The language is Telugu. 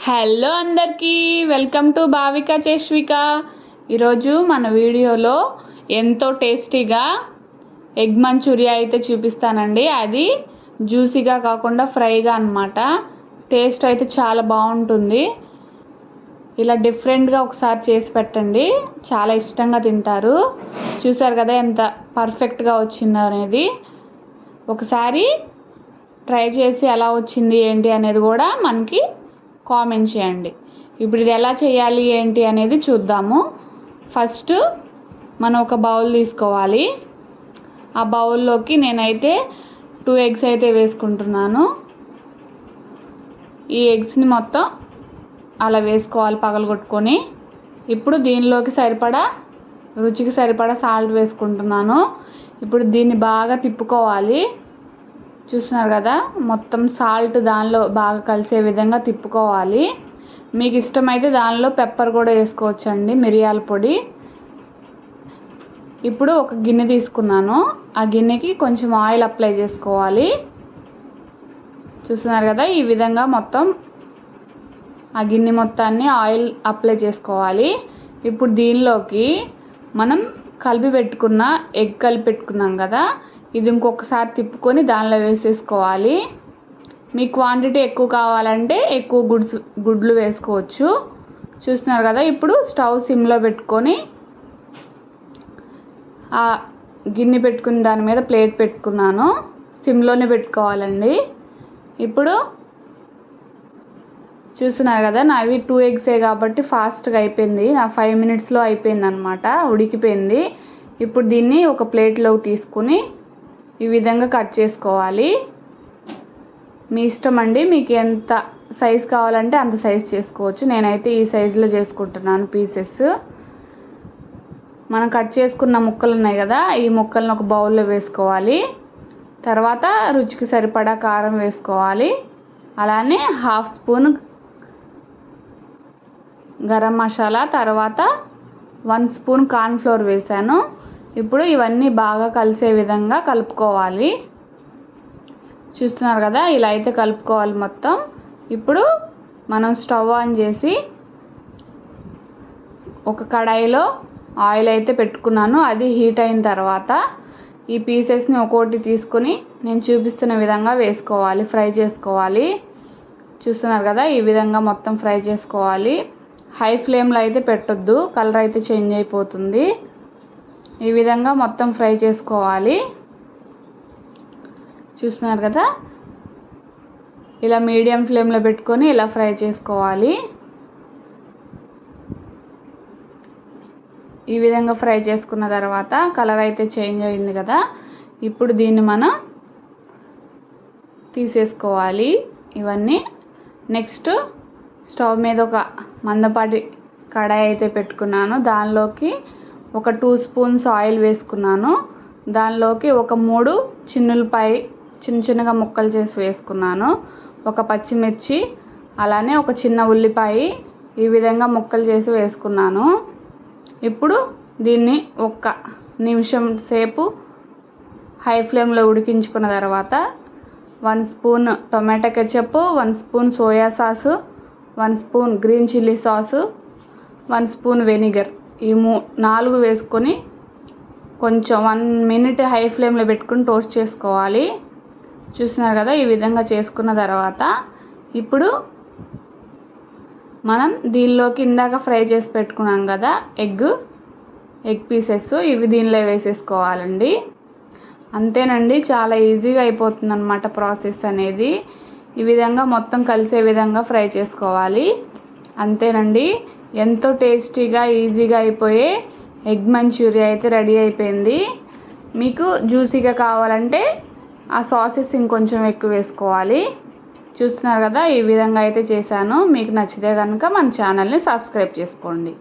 హలో అందరికీ వెల్కమ్ టు భావిక చేష్విక. ఈరోజు మన వీడియోలో ఎంతో టేస్టీగా ఎగ్ మంచూరియా అయితే చూపిస్తానండి. అది జ్యూసీగా కాకుండా ఫ్రైగా అన్నమాట. టేస్ట్ అయితే చాలా బాగుంటుంది. ఇలా డిఫరెంట్గా ఒకసారి చేసి పెట్టండి, చాలా ఇష్టంగా తింటారు. చూసారు కదా ఎంత పర్ఫెక్ట్గా వచ్చిందో అనేది. ఒకసారి ట్రై చేసి ఎలా వచ్చింది ఏంటి అనేది కూడా మనకి కామెంట్ చేయండి. ఇప్పుడు ఇది ఎలా చేయాలి ఏంటి అనేది చూద్దాము. ఫస్ట్ మనం ఒక బౌల్ తీసుకోవాలి. ఆ బౌల్లోకి నేనైతే 2 ఎగ్స్ అయితే వేసుకుంటున్నాను. ఈ ఎగ్స్ని మొత్తం అలా వేసుకోవాలి పగలగొట్టుకొని. ఇప్పుడు దీనిలోకి రుచికి సరిపడా సాల్ట్ వేసుకుంటున్నాను. ఇప్పుడు దీన్ని బాగా తిప్పుకోవాలి. చూస్తున్నారు కదా, మొత్తం సాల్ట్ దానిలో బాగా కలిసే విధంగా తిప్పుకోవాలి. మీకు ఇష్టమైతే దానిలో పెప్పర్ కూడా వేసుకోవచ్చండి, మిరియాల పొడి. ఇప్పుడు ఒక గిన్నె తీసుకున్నాను. ఆ గిన్నెకి కొంచెం ఆయిల్ అప్లై చేసుకోవాలి. చూస్తున్నారు కదా, ఈ విధంగా మొత్తం ఆ గిన్నె మొత్తాన్ని ఆయిల్ అప్లై చేసుకోవాలి. ఇప్పుడు దీనిలోకి మనం ఎగ్ కలిపి పెట్టుకున్నాం కదా, ఇది ఇంకొకసారి తిప్పుకొని దానిలో వేసేసుకోవాలి. మీ క్వాంటిటీ ఎక్కువ కావాలంటే ఎక్కువ గుడ్లు వేసుకోవచ్చు. చూస్తున్నారు కదా, ఇప్పుడు స్టవ్ సిమ్లో పెట్టుకొని ఆ గిన్నె పెట్టుకుని దాని మీద ప్లేట్ పెట్టుకున్నాను. సిమ్లోనే పెట్టుకోవాలండి. ఇప్పుడు చూస్తున్నారు కదా, నావి 2 ఎగ్సే కాబట్టి ఫాస్ట్గా అయిపోయింది. నా 5 మినిట్స్లో అయిపోయింది అనమాట, ఉడికిపోయింది. ఇప్పుడు దీన్ని ఒక ప్లేట్లోకి తీసుకుని ఈ విధంగా కట్ చేసుకోవాలి. మీ ఇష్టం అండి, మీకు ఎంత సైజ్ కావాలంటే అంత సైజ్ చేసుకోవచ్చు. నేనైతే ఈ సైజులో చేసుకుంటున్నాను పీసెస్. మనం కట్ చేసుకున్న ముక్కలు ఉన్నాయి కదా, ఈ ముక్కలను ఒక బౌల్లో వేసుకోవాలి. తర్వాత రుచికి సరిపడా కారం వేసుకోవాలి. అలానే 1/2 స్పూన్ గరం మసాలా, తర్వాత 1 స్పూన్ కార్న్ఫ్లోర్ వేసాను. ఇప్పుడు ఇవన్నీ బాగా కలిసే విధంగా కలుపుకోవాలి. చూస్తున్నారు కదా, ఇలా అయితే కలుపుకోవాలి మొత్తం. ఇప్పుడు మనం స్టవ్ ఆన్ చేసి ఒక కడాయిలో ఆయిల్ అయితే పెట్టుకున్నాను. అది హీట్ అయిన తర్వాత ఈ పీసెస్ని ఒక్కొక్కటి తీసుకొని నేను చూపిస్తున్న విధంగా వేసుకోవాలి, ఫ్రై చేసుకోవాలి. చూస్తున్నారు కదా, ఈ విధంగా మొత్తం ఫ్రై చేసుకోవాలి. హై ఫ్లేమ్లో అయితే పెట్టొద్దు, కలర్ అయితే చేంజ్ అయిపోతుంది. ఈ విధంగా మొత్తం ఫ్రై చేసుకోవాలి. చూస్తున్నారు కదా, ఇలా మీడియం ఫ్లేమ్లో పెట్టుకొని ఇలా ఫ్రై చేసుకోవాలి. ఈ విధంగా ఫ్రై చేసుకున్న తర్వాత కలర్ అయితే చేంజ్ అయింది కదా, ఇప్పుడు దీన్ని మనం తీసేసుకోవాలి ఇవన్నీ. నెక్స్ట్ స్టవ్ మీద ఒక మందపాటి కడాయి అయితే పెట్టుకున్నాను. దానిలోకి ఒక 2 స్పూన్స్ ఆయిల్ వేసుకున్నాను. దానిలోకి ఒక 3 చిన్నులపాయ చిన్నగా ముక్కలు చేసి వేసుకున్నాను. ఒక పచ్చిమిర్చి, అలానే ఒక చిన్న ఉల్లిపాయ ఈ విధంగా ముక్కలు చేసి వేసుకున్నాను. ఇప్పుడు దీన్ని 1 నిమిషం సేపు హై ఫ్లేమ్లో ఉడికించుకున్న తర్వాత 1 spoon tomato ketchup, 1 spoon soya sauce, 1 spoon green chilli sauce, 1 spoon vinegar, ఈ 4 వేసుకొని కొంచెం 1 మినిట్ హై ఫ్లేమ్లో పెట్టుకుని టోస్ట్ చేసుకోవాలి. చూస్తున్నారు కదా, ఈ విధంగా చేసుకున్న తర్వాత ఇప్పుడు మనం దీనిలోకి ఇందాక ఫ్రై చేసి పెట్టుకున్నాం కదా ఎగ్ పీసెస్, ఇవి దీనిలో వేసేసుకోవాలండి. అంతేనండి, చాలా ఈజీగా అయిపోతుంది అన్నమాట ప్రాసెస్ అనేది. ఈ విధంగా మొత్తం కలిసే విధంగా ఫ్రై చేసుకోవాలి. అంతేనండి, ఎంతో టేస్టీగా ఈజీగా అయిపోయే ఎగ్ మంచూరియా అయితే రెడీ అయిపోయింది. మీకు జ్యూసీగా కావాలంటే ఆ సాసెస్ ఇంకొంచెం ఎక్కువ వేసుకోవాలి. చూస్తున్నారు కదా, ఈ విధంగా అయితే చేశాను. మీకు నచ్చితే కనుక మన ఛానల్ని సబ్స్క్రైబ్ చేసుకోండి.